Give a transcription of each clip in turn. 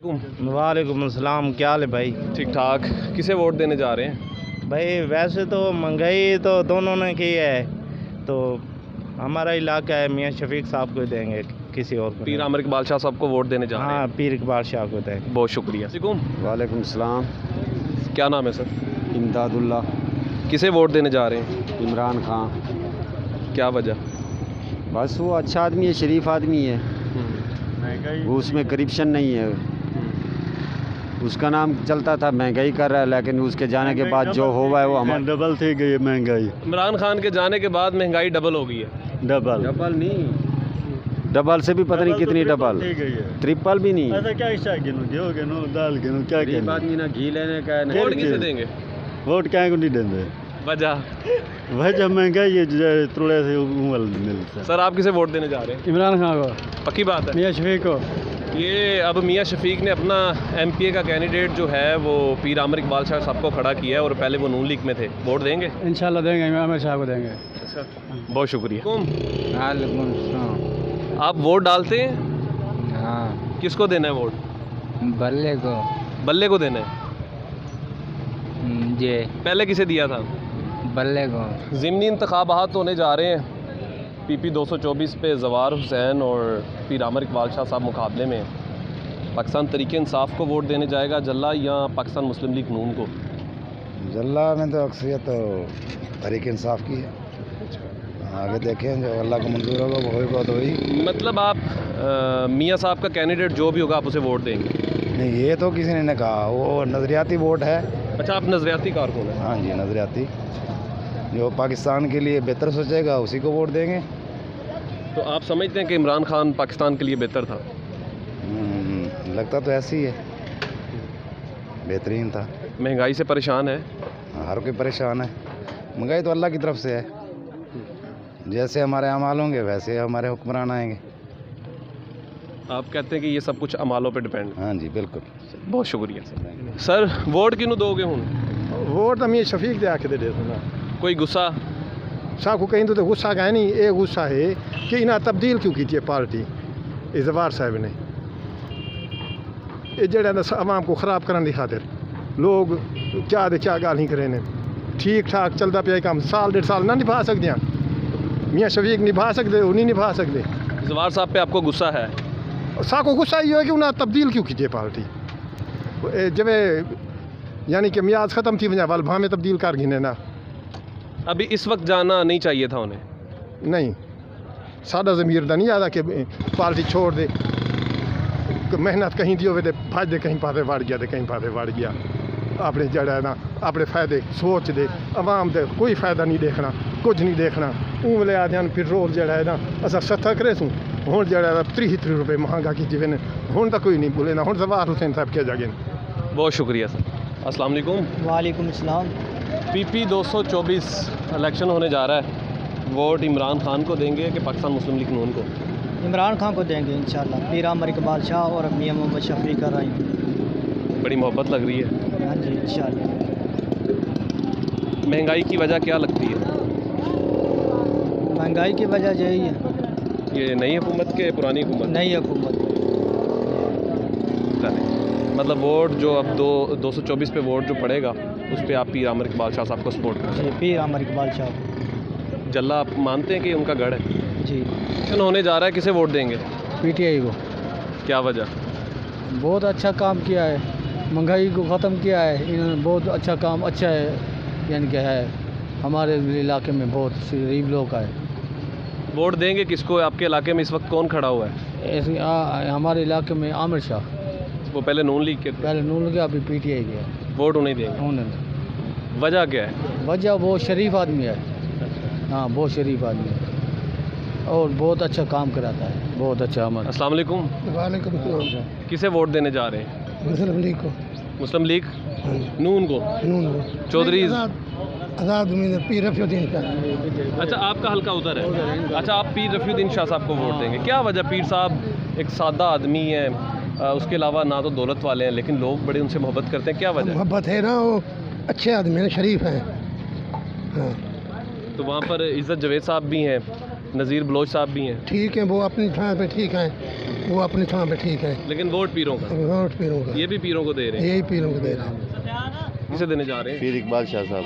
वालेकुम अस्सलाम, क्या हाल है भाई? ठीक ठाक। किसे वोट देने जा रहे हैं? भाई वैसे तो महंगाई तो दोनों ने की है, तो हमारा इलाका है मियाँ शफीक साहब को देंगे, किसी और को पीर नहीं। आमिर इकबाल शाह साहब को वोट देने जा रहे हाँ, पीर इकबाल शाह को देंगे। हैं। बहुत शुक्रिया। वालेकुम सलाम। क्या नाम है सर? इमदादुल्ला। किसे वोट देने जा रहे हैं? इमरान खान। क्या वजह? बस वो अच्छा आदमी है, शरीफ आदमी है, वो उसमें करप्शन नहीं है। उसका नाम चलता था महंगाई कर रहा है, लेकिन उसके जाने के बाद जो हुआ है वो हमारा डबल थी गई महंगाई। इमरान खान के जाने के बाद महंगाई डबल हो गई है। डबल नहीं, डबल से भी पता नहीं कितनी डबल, ट्रिपल भी नहीं। ऐसा क्या इच्छा गिनो दाल गिनो क्या गरीब आदमी ना घी लेने का है वोट किसे देंगे? वोट क्या को नहीं देंगे वजह? भाई जब महंगाई है थोड़े से उमल मिलता। सर आप किसे वोट देने जा रहे हैं? इमरान खान को, पक्की बात है? मियाँ शफीक को। ये अब मियाँ शफीक ने अपना MPA का कैंडिडेट जो है वो पीर आमिर इकबाल शाह साहब को खड़ा किया है, और पहले वो नून लीग में थे। वोट देंगे? इंशाल्लाह देंगे, इमाम आमिर शाह को देंगे। अच्छा, बहुत शुक्रिया। वालेकुम। आप वोट डालते हैं? हाँ, किसको देना है वोट? बल्ले को। बल्ले को देना है? जी, पहले किसे दिया था? बल्ले को। ज़िमनी इंतखाबात होने जा रहे हैं। PP 224 पे जवार हुसैन और पीर आमिर इकबाल शाह साहब मुकाबले में। पाकिस्तान तरीके इंसाफ को वोट देने जाएगा जल्ला, या पाकिस्तान मुस्लिम लीग नून को? जल्ला में तो अक्सरियत तो तरीके इंसाफ की है। आगे देखें, जो अल्लाह को मंजूर होगा वो होगा तो ही। मतलब आप मियाँ साहब का कैंडिडेट जो भी होगा आप उसे वोट देंगे? नहीं, ये तो किसी ने नहीं कहा, वो नज़रियाती वोट है। अच्छा, आप नज़रियाती कारकुन हैं? हाँ जी, नज़रियाती। जो पाकिस्तान के लिए बेहतर सोचेगा उसी को वोट देंगे। तो आप समझते हैं कि इमरान खान पाकिस्तान के लिए बेहतर था? लगता तो ऐसे ही है, बेहतरीन था। महंगाई से परेशान है? हर कोई परेशान है। महंगाई तो अल्लाह की तरफ से है, जैसे हमारे अमाल होंगे वैसे हमारे हुक्मरान आएंगे। आप कहते हैं कि ये सब कुछ अमालों पे डिपेंड है? हाँ जी, बिल्कुल। बहुत शुक्रिया सर। वोट किनू दोगे हुन? वोट तो मियाँ शफीक दे आके दे देना। कोई गुस्सा? साहब कहीं तो गुस्सा है नहीं, ये गुस्सा है कि इन्हें तब्दील क्यों की है पार्टी जवार साहब ने। ये जड़ा आवाम को ख़राब करने की खातिर लोग क्या दे क्या गाल ही करें ने। ठीक ठाक चलता पिया काम, साल 1.5 साल ना निभा सकते हैं। मियाँ शफीक निभा सकते, वो नहीं निभा सकते। जवार साहब पे आपको गुस्सा है? साहब को गुस्सा ये है कि उन्हें तब्दील क्यों की पार्टी। जब यानी कि मियाज ख़त्म थी वजह वाल भाव में तब्दील कर गिने ना। अभी इस वक्त जाना नहीं चाहिए था उन्हें? नहीं, सादा ज़मीर दा नहीं आता कि पार्टी छोड़ दे। मेहनत कहीं दी होवे ते भज दे, कहीं पासे वड़ गया तो कहीं पासे वड़ गया। अपने जड़ा है ना अपने फ़ायदे सोच दे, आवाम दे कोई फ़ायदा नहीं देखना, कुछ नहीं देखना। उंगले आदि फिर रोल जड़ा है ना असा 70 करे सूँ हूँ जड़ा 33 रुपये महंगा की जिवे ने हूँ तो कोई नहीं बोले ना। हूँ जवाहर हुसैन साहब के जागे। बहुत शुक्रिया सर। अस्सलाम वालेकुम। वालेकुम सलाम। PP 224 इलेक्शन होने जा रहा है। वोट इमरान खान को देंगे कि पाकिस्तान मुस्लिम लीग नून को? इमरान खान को देंगे इंशाल्लाह। पीर आमिर इकबाल शाह और मियाँ मोहम्मद शफीक का राय। बड़ी मोहब्बत लग रही है। हाँ जी, इंशाल्लाह। महंगाई की वजह क्या लगती है? महंगाई की वजह यही है, ये नई हुकूमत के पुरानी हुकूमत? नई हुकूमत। मतलब वोट जो अब 224 पे वोट जो पड़ेगा उस पर आप पीर आमिर इकबाल शाह साहब को सपोर्ट करें? जी, पीर आमिर इकबाल शाह। जल्ला आप मानते हैं कि उनका गढ़ है? जी। इलेक्शन होने जा रहा है, किसे वोट देंगे? PTI को। क्या वजह? बहुत अच्छा काम किया है, महंगाई को ख़त्म किया है इन्होंने। बहुत अच्छा काम, अच्छा है, यानी कि है हमारे इलाके में बहुत गरीब लोग आए। वोट देंगे किसको? आपके इलाके में इस वक्त कौन खड़ा हुआ है? ऐसे हमारे इलाके में आमिर शाह। वो पहले नून लीग के थे? पहले नून गया, अभी PTI गया। वोट उन्हें देंगे? उन्होंने वजह क्या है? वजह वो शरीफ आदमी है। हाँ, बहुत शरीफ आदमी है और बहुत अच्छा काम कराता है, बहुत अच्छा अमल। अस्सलाम वालेकुम। वालेकुम सलाम। किसे वोट देने जा रहे हैं? मुस्लिम लीग को। मुस्लिम लीग नून को? नून को। चौधरी आज़ाद उम्मीद पीर रफ़ीउद्दीन का। अच्छा, आपका हल्का उधर है। अच्छा, आप पीर रफ़ीउद्दीन शाह साहब को वोट देंगे? क्या वजह? पीर साहब एक सादा आदमी है, उसके अलावा ना तो दौलत वाले हैं, लेकिन लोग बड़े उनसे मोहब्बत करते हैं। क्या वजह? मोहब्बत है ना, वो अच्छे आदमी हैं, शरीफ हैं। हाँ। तो वहाँ पर इज़्ज़त जवेद साहब भी हैं, नज़ीर बलोच साहब भी हैं, ठीक है, वो अपनी थां पे ठीक हैं, वो अपनी थां पे ठीक है। लेकिन वोट पीरों का, वोट पीरों का, ये भी पीरों को दे रहे हैं। यही पीरों को दे रहे हैं। किसे देने जा रहे हैं? फिर इकबाल शाह साहब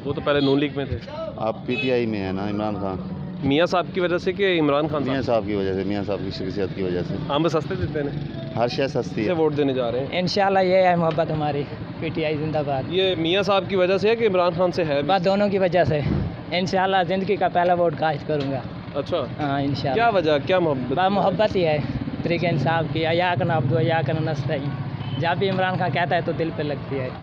वो तो पहले नून लीग में थे। आप पीटीआई में है ना, इमरान खान मियाँ साहब की वजह से कि इमरान खान मियाँ साहब? साहब की वजह से, मियाँ साहब की शख्सियत की वजह से। अंब सस्ते देते हैं, हर शय सस्ती किसे है। वोट देने जा रहे हैं? इंशाल्लाह ये है मोहब्बत हमारी, पीटीआई जिंदाबाद। ये मियाँ साहब की वजह से है कि इमरान खान से है भी? बस दोनों की वजह से इंशाल्लाह ज़िंदगी का पहला वोट कास्ट करूँगा। अच्छा, हाँ इंशाल्लाह। क्या वजह, क्या मोहब्बत? बस मोहब्बत ही है तरीके इंसाफ की, या कन अब्दु या कन नस्तईन। जब भी इमरान खान कहता है तो दिल पे लगती है।